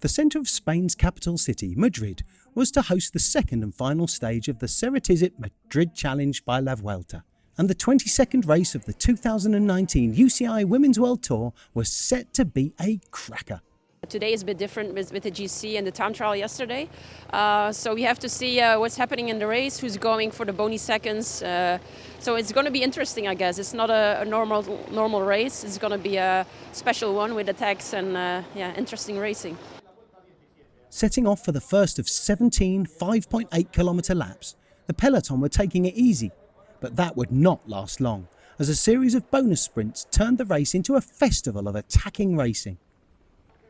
The centre of Spain's capital city, Madrid, was to host the second and final stage of the Ceratizit Madrid Challenge by LaVuelta, and the 22nd race of the 2019 UCI Women's World Tour was set to be a cracker. Today is a bit different with the GC and the time trial yesterday. So we have to see what's happening in the race, who's going for the bony seconds. So it's going to be interesting, I guess. It's not a normal race. It's going to be a special one with attacks and interesting racing. Setting off for the first of 17 5.8 kilometre laps, the peloton were taking it easy. But that would not last long, as a series of bonus sprints turned the race into a festival of attacking racing.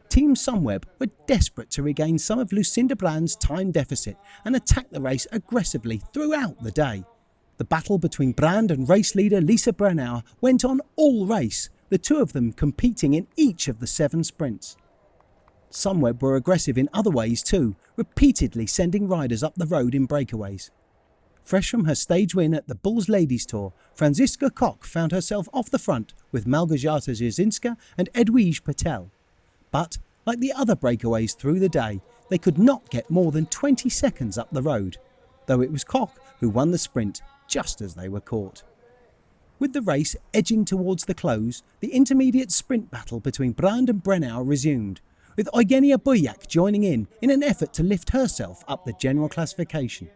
Team Sunweb were desperate to regain some of Lucinda Brand's time deficit and attack the race aggressively throughout the day. The battle between Brand and race leader Lisa Brennauer went on all race, the two of them competing in each of the 7 sprints. Sunweb were aggressive in other ways too, repeatedly sending riders up the road in breakaways. Fresh from her stage win at the Bulls Ladies Tour, Franziska Koch found herself off the front with Malgorzata Jasinska and Edwige Patel. But, like the other breakaways through the day, they could not get more than 20 seconds up the road, though it was Koch who won the sprint just as they were caught. With the race edging towards the close, the intermediate sprint battle between Brand and Brennauer resumed, with Eugenia Bujak joining in an effort to lift herself up the general classification.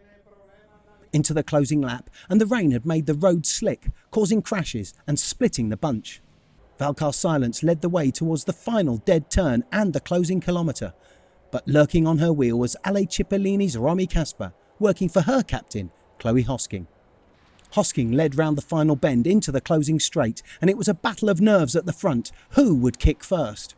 Into the closing lap, and the rain had made the road slick, causing crashes and splitting the bunch. Valcar Silence led the way towards the final dead turn and the closing kilometre, but lurking on her wheel was Ale Cipollini's Romy Kasper, working for her captain, Chloe Hosking. Hosking led round the final bend into the closing straight, and it was a battle of nerves at the front. Who would kick first?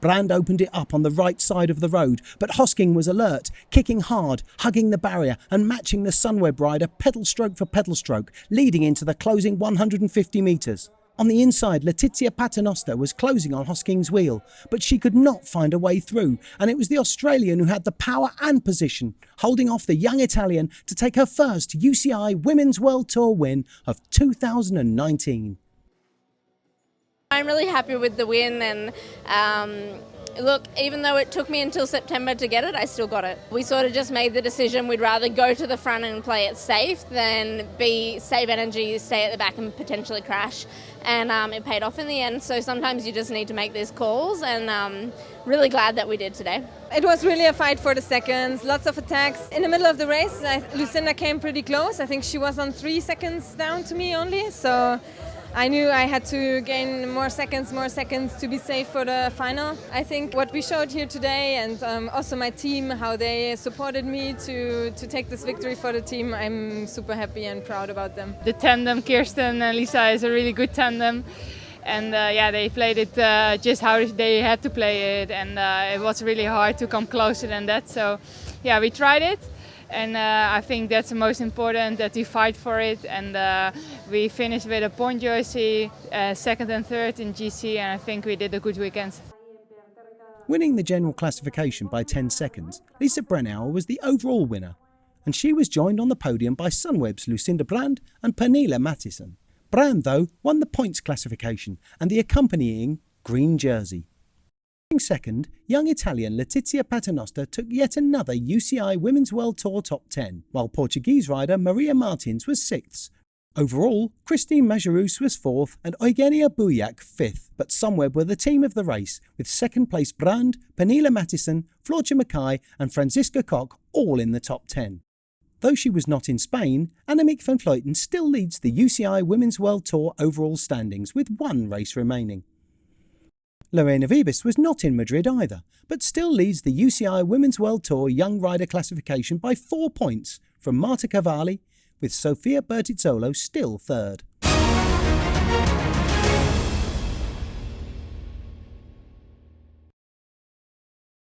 Brand opened it up on the right side of the road, but Hosking was alert, kicking hard, hugging the barrier and matching the Sunweb rider pedal stroke for pedal stroke, leading into the closing 150 metres. On the inside, Letizia Paternoster was closing on Hosking's wheel, but she could not find a way through, and it was the Australian who had the power and position, holding off the young Italian to take her first UCI Women's World Tour win of 2019. I'm really happy with the win, and look, even though it took me until September to get it, I still got it. We sort of just made the decision we'd rather go to the front and play it safe than save energy, stay at the back and potentially crash. And it paid off in the end, so sometimes you just need to make these calls, and really glad that we did today. It was really a fight for the seconds, lots of attacks. In the middle of the race, Lucinda came pretty close. I think she was on 3 seconds down to me only, so I knew I had to gain more seconds to be safe for the final. I think what we showed here today, and also my team, how they supported me to take this victory for the team, I'm super happy and proud about them. The tandem, Kirsten and Lisa, is a really good tandem. And they played it just how they had to play it, and it was really hard to come closer than that. So yeah, we tried it. And I think that's the most important, that we fight for it. And we finished with a point jersey, second and third in GC, and I think we did a good weekend. Winning the general classification by 10 seconds, Lisa Brennauer was the overall winner, and she was joined on the podium by Sunweb's Lucinda Brand and Pernilla Mattisson. Brand, though, won the points classification and the accompanying green jersey. Second, young Italian Letizia Paternoster took yet another UCI Women's World Tour top 10, while Portuguese rider Maria Martins was 6th. Overall, Christine Majerus was 4th and Eugenia Bujak 5th, but Sunweb were the team of the race, with second place Brand, Pernilla Mattisson, Floortje Mackaij and Franziska Koch all in the top 10. Though she was not in Spain, Annemiek van Vleuten still leads the UCI Women's World Tour overall standings with 1 race remaining. Lorena Wiebes was not in Madrid either, but still leads the UCI Women's World Tour Young Rider classification by 4 points from Marta Cavalli, with Sofia Bertizzolo still third.